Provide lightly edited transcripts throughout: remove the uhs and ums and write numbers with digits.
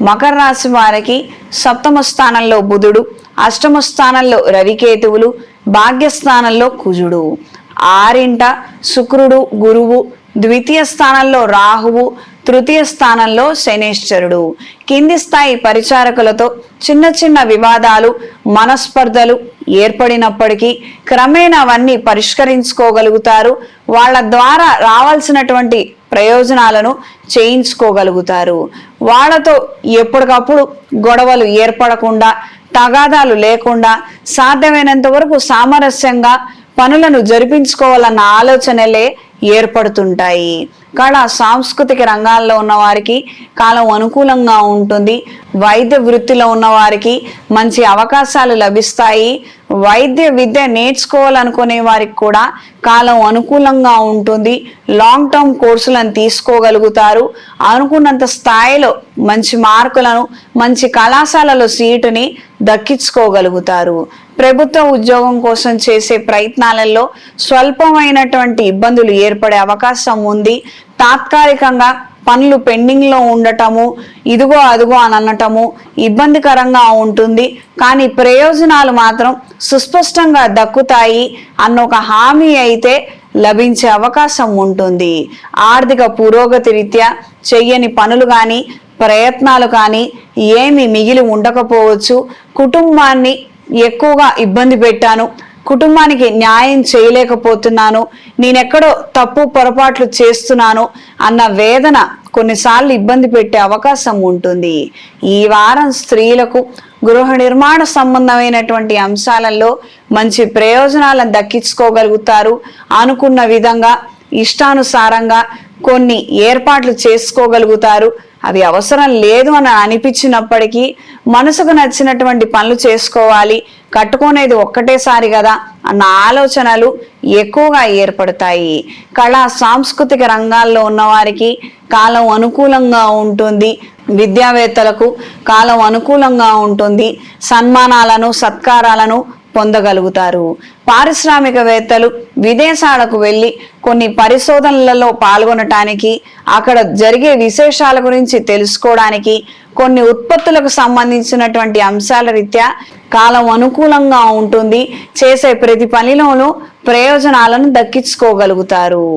మకర రాశి వారికి సప్తమ స్థానంలో బుధుడు, అష్టమ స్థానంలో రవికేతువులు, భాగ్యస్థానంలో కుజుడు, ఆరింట శుక్రుడు, గురువు, ద్వితీయ స్థానంలో రాహువు, తృతీయ స్థానంలో శనేశ్వరుడు. కింది స్థాయి పరిచారకులతో చిన్న చిన్న వివాదాలు, మనస్పర్ధలు ఏర్పడినప్పటికీ క్రమేణా అవన్నీ పరిష్కరించుకోగలుగుతారు. వాళ్ళ ద్వారా రావాల్సినటువంటి ప్రయోజనాలను చేయించుకోగలుగుతారు. వాళ్ళతో ఎప్పటికప్పుడు గొడవలు ఏర్పడకుండా, తగాదాలు లేకుండా సాధ్యమైనంత వరకు సామరస్యంగా పనులను జరిపించుకోవాలన్న ఆలోచనలే ఏర్పడుతుంటాయి. కళా సాంస్కృతిక రంగాల్లో ఉన్న వారికి కాలం అనుకూలంగా ఉంటుంది. వైద్య వృత్తిలో ఉన్న వారికి మంచి అవకాశాలు లభిస్తాయి. వైద్య విద్య నేర్చుకోవాలనుకునే వారికి కూడా కాలం అనుకూలంగా ఉంటుంది. లాంగ్ టర్మ్ కోర్సులను తీసుకోగలుగుతారు. అనుకున్నంత స్థాయిలో మంచి మార్కులను, మంచి కళాశాలలో సీటుని దక్కించుకోగలుగుతారు. ప్రభుత్వ ఉద్యోగం కోసం చేసే ప్రయత్నాలలో స్వల్పమైనటువంటి ఇబ్బందులు ఏర్పడే అవకాశం ఉంది. తాత్కాలికంగా పనులు పెండింగ్ లో ఉండటము, ఇదిగో అదిగో అని అనటము ఇబ్బందికరంగా ఉంటుంది. కానీ ప్రయోజనాలు మాత్రం సుస్పష్టంగా దక్కుతాయి అన్న ఒక హామీ అయితే లభించే అవకాశం ఉంటుంది. ఆర్థిక పురోగతి రీత్యా చెయ్యని పనులు కానీ, ప్రయత్నాలు కానీ ఏమి మిగిలి ఉండకపోవచ్చు. కుటుంబాన్ని ఎక్కువగా ఇబ్బంది పెట్టాను, కుటుంబానికి న్యాయం చేయలేకపోతున్నాను, నేనెక్కడో తప్పు పొరపాట్లు చేస్తున్నాను అన్న వేదన కొన్నిసార్లు ఇబ్బంది పెట్టే అవకాశం ఉంటుంది. ఈ వారం స్త్రీలకు గృహ నిర్మాణ సంబంధమైనటువంటి అంశాలలో మంచి ప్రయోజనాలను దక్కించుకోగలుగుతారు. అనుకున్న విధంగా ఇష్టానుసారంగా కొన్ని ఏర్పాట్లు చేసుకోగలుగుతారు. అవి అవసరం లేదు అని అనిపించినప్పటికీ మనసుకు నచ్చినటువంటి పనులు చేసుకోవాలి, కట్టుకునేది ఒక్కటేసారి కదా అన్న ఆలోచనలు ఎక్కువగా ఏర్పడతాయి. కళా సాంస్కృతిక రంగాల్లో ఉన్నవారికి కాలం అనుకూలంగా ఉంటుంది. విద్యావేత్తలకు కాలం అనుకూలంగా ఉంటుంది. సన్మానాలను, సత్కారాలను పొందగలుగుతారు. పారిశ్రామికవేత్తలు విదేశాలకు వెళ్ళి కొన్ని పరిశోధనలలో పాల్గొనటానికి, అక్కడ జరిగే విశేషాల గురించి తెలుసుకోవడానికి, కొన్ని ఉత్పత్తులకు సంబంధించినటువంటి అంశాల రీత్యా కాలం అనుకూలంగా ఉంటుంది. చేసే ప్రతి పనిలోనూ ప్రయోజనాలను దక్కించుకోగలుగుతారు.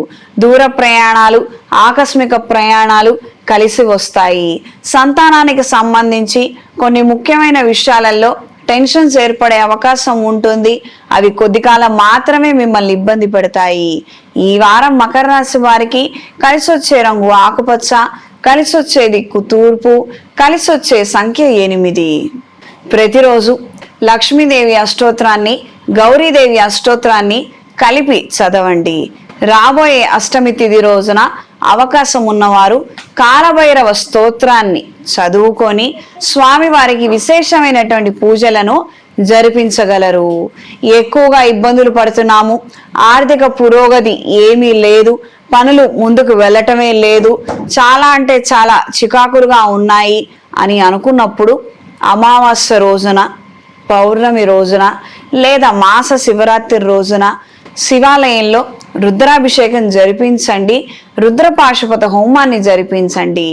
దూర ప్రయాణాలు, ఆకస్మిక ప్రయాణాలు కలిసి వస్తాయి. సంతానానికి సంబంధించి కొన్ని ముఖ్యమైన విషయాలలో టెన్షన్స్ ఏర్పడే అవకాశం ఉంటుంది. అవి కొద్ది కాలం మాత్రమే మిమ్మల్ని ఇబ్బంది పెడతాయి. ఈ వారం మకర రాశి వారికి కలిసి వచ్చే రంగు ఆకుపచ్చ, కలిసి వచ్చే దిక్కు తూర్పు, కలిసి వచ్చే సంఖ్య 8. ప్రతిరోజు లక్ష్మీదేవి అష్టోత్రాన్ని, గౌరీదేవి అష్టోత్రాన్ని కలిపి చదవండి. రాబోయే అష్టమి తిథి రోజున అవకాశం ఉన్నవారు కాలభైరవ స్తోత్రాన్ని చదువుకొని స్వామివారికి విశేషమైనటువంటి పూజలను జరిపించగలరు. ఎక్కువగా ఇబ్బందులు పడుతున్నాము, ఆర్థిక పురోగతి ఏమీ లేదు, పనులు ముందుకు వెళ్ళటమే లేదు, చాలా అంటే చాలా చికాకులుగా ఉన్నాయి అని అనుకున్నప్పుడు అమావాస్య రోజున, పౌర్ణమి రోజున లేదా మాస శివరాత్రి రోజున శివాలయంలో రుద్రాభిషేకం జరిపించండి. రుద్రపాశుపత హోమాన్ని జరిపించండి.